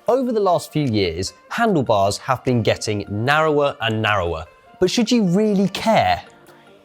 Over the last few years, handlebars have been getting narrower and narrower. But should you really care?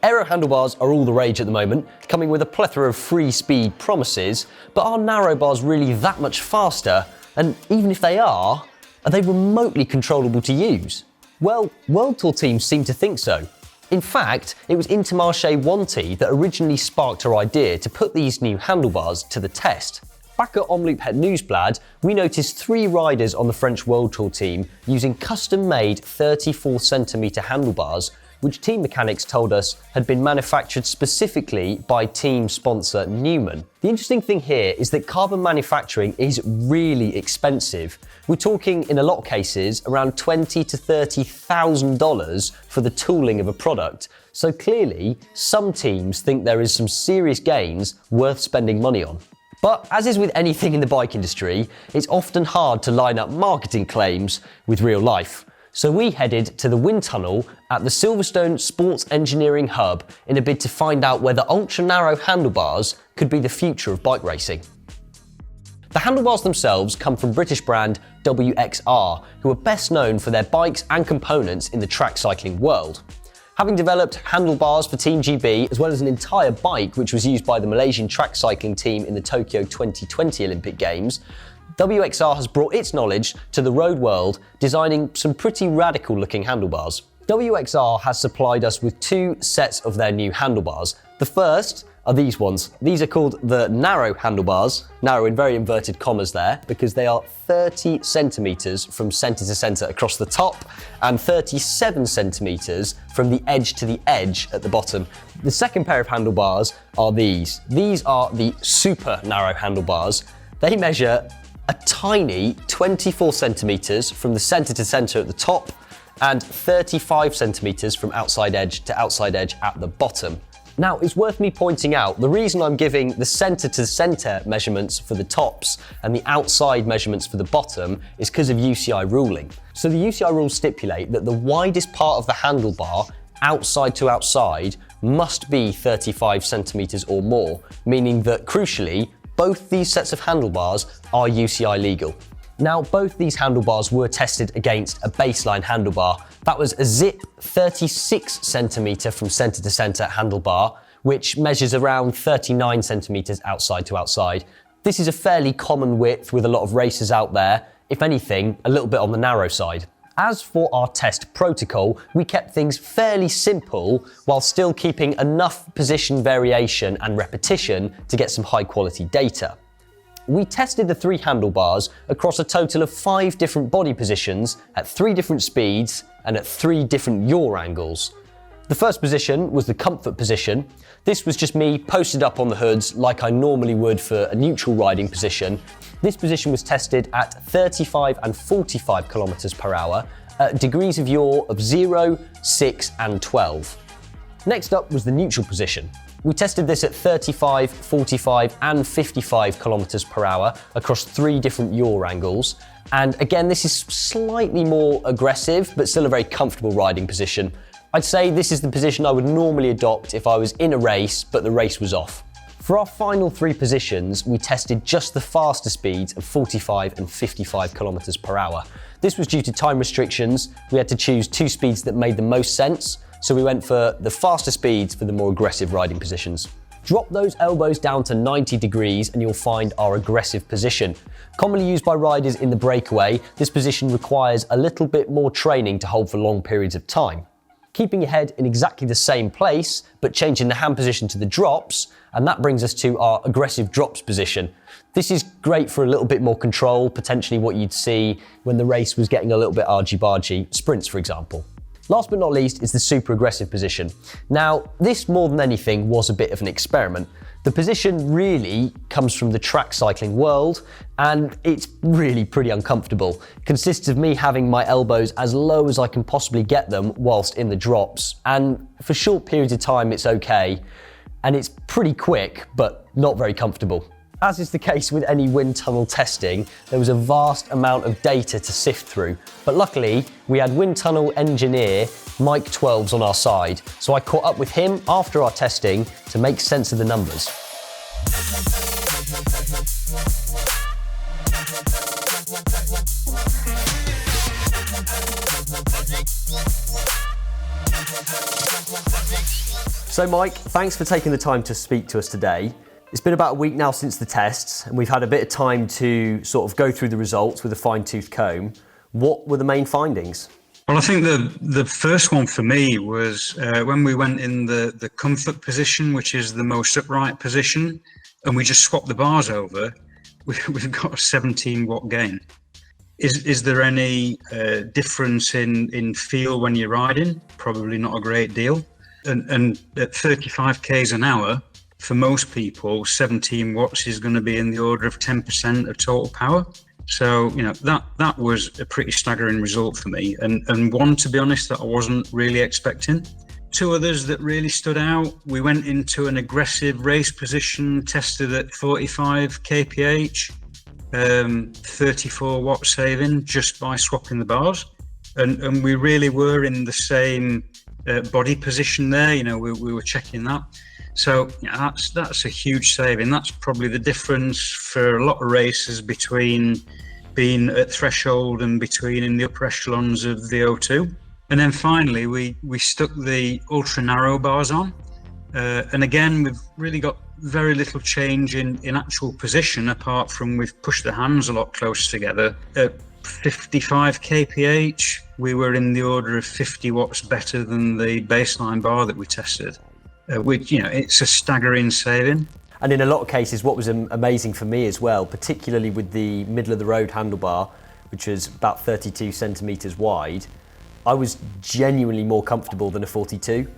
Aero handlebars are all the rage at the moment, coming with a plethora of free speed promises, but are narrow bars really that much faster? And even if they are they remotely controllable to use? Well, World Tour teams seem to think so. In fact, it was Intermarché Wanty that originally sparked our idea to put these new handlebars to the test. Back at Omloop Het Nieuwsblad, we noticed 3 riders on the French World Tour team using custom-made 34cm handlebars, which team mechanics told us had been manufactured specifically by team sponsor Newman. The interesting thing here is that carbon manufacturing is really expensive. We're talking, in a lot of cases, around $20,000 to $30,000 for the tooling of a product. So clearly, some teams think there is some serious gains worth spending money on. But as is with anything in the bike industry, it's often hard to line up marketing claims with real life. So we headed to the wind tunnel at the Silverstone Sports Engineering Hub in a bid to find out whether ultra-narrow handlebars could be the future of bike racing. The handlebars themselves come from British brand WXR, who are best known for their bikes and components in the track cycling world. Having developed handlebars for Team GB, as well as an entire bike which was used by the Malaysian track cycling team in the Tokyo 2020 Olympic Games, WXR has brought its knowledge to the road world, designing some pretty radical looking handlebars. WXR has supplied us with 2 sets of their new handlebars. The first are these ones. These are called the narrow handlebars, narrow in very inverted commas there, because they are 30 centimeters from center to center across the top and 37 centimeters from the edge to the edge at the bottom. The second pair of handlebars are these. These are the super narrow handlebars. They measure a tiny 24 centimeters from the center to center at the top and 35 centimeters from outside edge to outside edge at the bottom. Now, it's worth me pointing out, the reason I'm giving the center to center measurements for the tops and the outside measurements for the bottom is because of UCI ruling. So the UCI rules stipulate that the widest part of the handlebar, outside to outside, must be 35 centimeters or more, meaning that, crucially, both these sets of handlebars are UCI legal. Now, both these handlebars were tested against a baseline handlebar. That was a Zip 36 centimeter from center to center handlebar, which measures around 39 centimeters outside to outside. This is a fairly common width with a lot of racers out there, if anything, a little bit on the narrow side. As for our test protocol, we kept things fairly simple while still keeping enough position variation and repetition to get some high quality data. We tested the 3 handlebars across a total of 5 different body positions at 3 different speeds and at 3 different yaw angles. The first position was the comfort position. This was just me posted up on the hoods like I normally would for a neutral riding position. This position was tested at 35 and 45 kilometers per hour at degrees of yaw of 0, 6 and 12. Next up was the neutral position. We tested this at 35, 45 and 55 kilometers per hour across 3 different yaw angles. And again, this is slightly more aggressive, but still a very comfortable riding position. I'd say this is the position I would normally adopt if I was in a race, but the race was off. For our final 3 positions, we tested just the faster speeds of 45 and 55 kilometers per hour. This was due to time restrictions. We had to choose 2 speeds that made the most sense. So we went for the faster speeds for the more aggressive riding positions. Drop those elbows down to 90 degrees and you'll find our aggressive position. Commonly used by riders in the breakaway, this position requires a little bit more training to hold for long periods of time. Keeping your head in exactly the same place, but changing the hand position to the drops, and that brings us to our aggressive drops position. This is great for a little bit more control, potentially what you'd see when the race was getting a little bit argy-bargy, sprints for example. Last but not least is the super aggressive position. Now, this more than anything was a bit of an experiment. The position really comes from the track cycling world, and it's really pretty uncomfortable. It consists of me having my elbows as low as I can possibly get them whilst in the drops, and for short periods of time it's okay, and it's pretty quick, but not very comfortable. As is the case with any wind tunnel testing, there was a vast amount of data to sift through. But luckily, we had wind tunnel engineer Mike 12s on our side, so I caught up with him after our testing to make sense of the numbers. So Mike, thanks for taking the time to speak to us today. It's been about a week now since the tests, and we've had a bit of time to sort of go through the results with a fine-tooth comb. What were the main findings? Well, I think the first one for me was when we went in the comfort position, which is the most upright position, and we just swapped the bars over, we've got a 17 watt gain. Is there any difference in feel when you're riding? Probably not a great deal. And at 35 k's an hour, for most people, 17 watts is going to be in the order of 10% of total power. So, you know, that was a pretty staggering result for me, and one, to be honest, that I wasn't really expecting. Two others that really stood out: we went into an aggressive race position, tested at 45 kph, 34 watt saving just by swapping the bars. And we really were in the same body position there, you know, we were checking that. So yeah, that's a huge saving. That's probably the difference for a lot of racers between being at threshold and between in the upper echelons of the O2. And then finally, we stuck the ultra narrow bars on. And again, we've really got very little change in actual position, apart from we've pushed the hands a lot closer together. At 55 kph, we were in the order of 50 watts better than the baseline bar that we tested. Which, you know, it's a staggering saving. And in a lot of cases, what was amazing for me as well, particularly with the middle of the road handlebar, which was about 32 centimetres wide, I was genuinely more comfortable than a 42.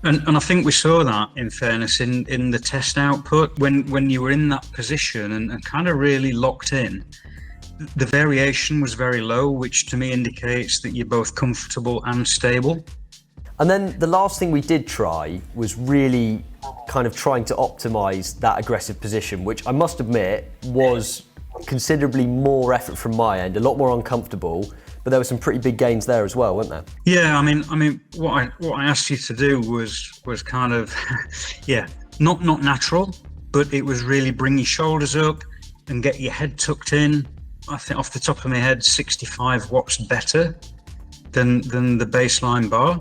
And I think we saw that, in fairness, in the test output, when you were in that position and kind of really locked in, the variation was very low, which to me indicates that you're both comfortable and stable. And then the last thing we did try was really kind of trying to optimise that aggressive position, which I must admit was considerably more effort from my end, a lot more uncomfortable, but there were some pretty big gains there as well, weren't there? Yeah, I mean, what I asked you to do was kind of, yeah, not natural, but it was really bring your shoulders up and get your head tucked in. I think off the top of my head, 65 watts better than the baseline bar.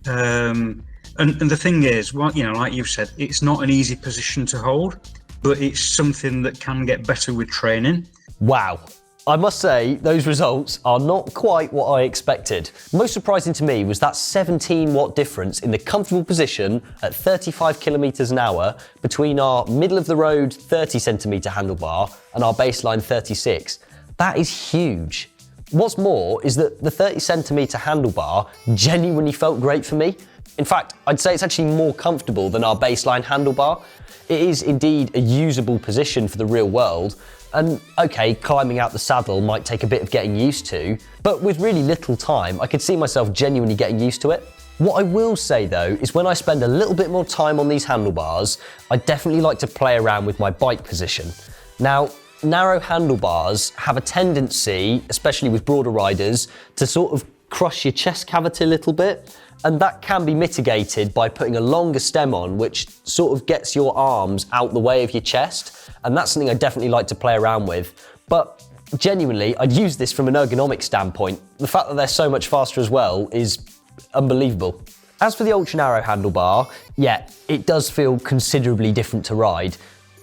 And the thing is, well, you know, like you've said, it's not an easy position to hold, but it's something that can get better with training. Wow. I must say, those results are not quite what I expected. Most surprising to me was that 17 watt difference in the comfortable position at 35 kilometres an hour between our middle of the road 30 centimetre handlebar and our baseline 36. That is huge. What's more is that the 30 centimetre handlebar genuinely felt great for me. In fact, I'd say it's actually more comfortable than our baseline handlebar. It is indeed a usable position for the real world. And okay, climbing out the saddle might take a bit of getting used to, but with really little time, I could see myself genuinely getting used to it. What I will say though is when I spend a little bit more time on these handlebars, I definitely like to play around with my bike position. Now, narrow handlebars have a tendency, especially with broader riders, to sort of crush your chest cavity a little bit, and that can be mitigated by putting a longer stem on, which sort of gets your arms out the way of your chest, and that's something I definitely like to play around with. But genuinely, I'd use this from an ergonomic standpoint. The fact that they're so much faster as well is unbelievable. As for the ultra narrow handlebar, yeah, it does feel considerably different to ride.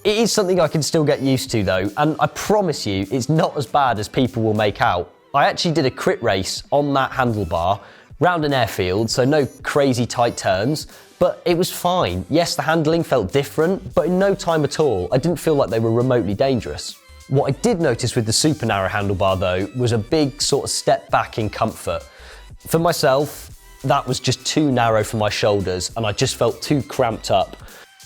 It is something I can still get used to though, and I promise you, it's not as bad as people will make out. I actually did a crit race on that handlebar, round an airfield, so no crazy tight turns, but it was fine. Yes, the handling felt different, but in no time at all, I didn't feel like they were remotely dangerous. What I did notice with the super narrow handlebar though, was a big sort of step back in comfort. For myself, that was just too narrow for my shoulders, and I just felt too cramped up.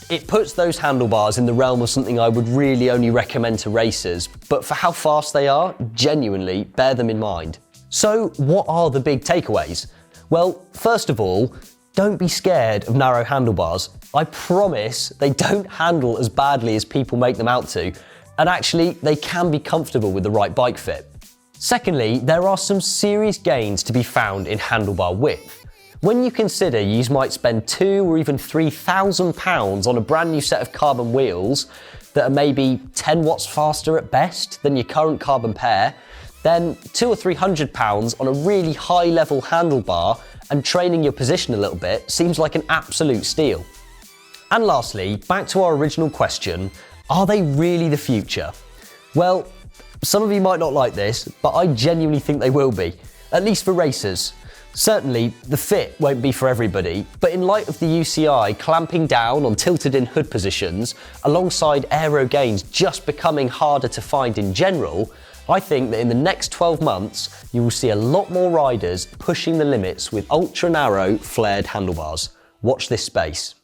It puts those handlebars in the realm of something I would really only recommend to racers, but for how fast they are, genuinely bear them in mind. So what are the big takeaways? Well, first of all, don't be scared of narrow handlebars. I promise they don't handle as badly as people make them out to, and actually they can be comfortable with the right bike fit. Secondly, there are some serious gains to be found in handlebar width. When you consider you might spend £2,000 or even £3,000 on a brand new set of carbon wheels that are maybe 10 watts faster at best than your current carbon pair, then £200 or £300 on a really high level handlebar and training your position a little bit seems like an absolute steal. And lastly, back to our original question, are they really the future? Well, some of you might not like this, but I genuinely think they will be, at least for racers. Certainly, the fit won't be for everybody, but in light of the UCI clamping down on tilted-in hood positions, alongside aero gains just becoming harder to find in general, I think that in the next 12 months, you will see a lot more riders pushing the limits with ultra-narrow, flared handlebars. Watch this space.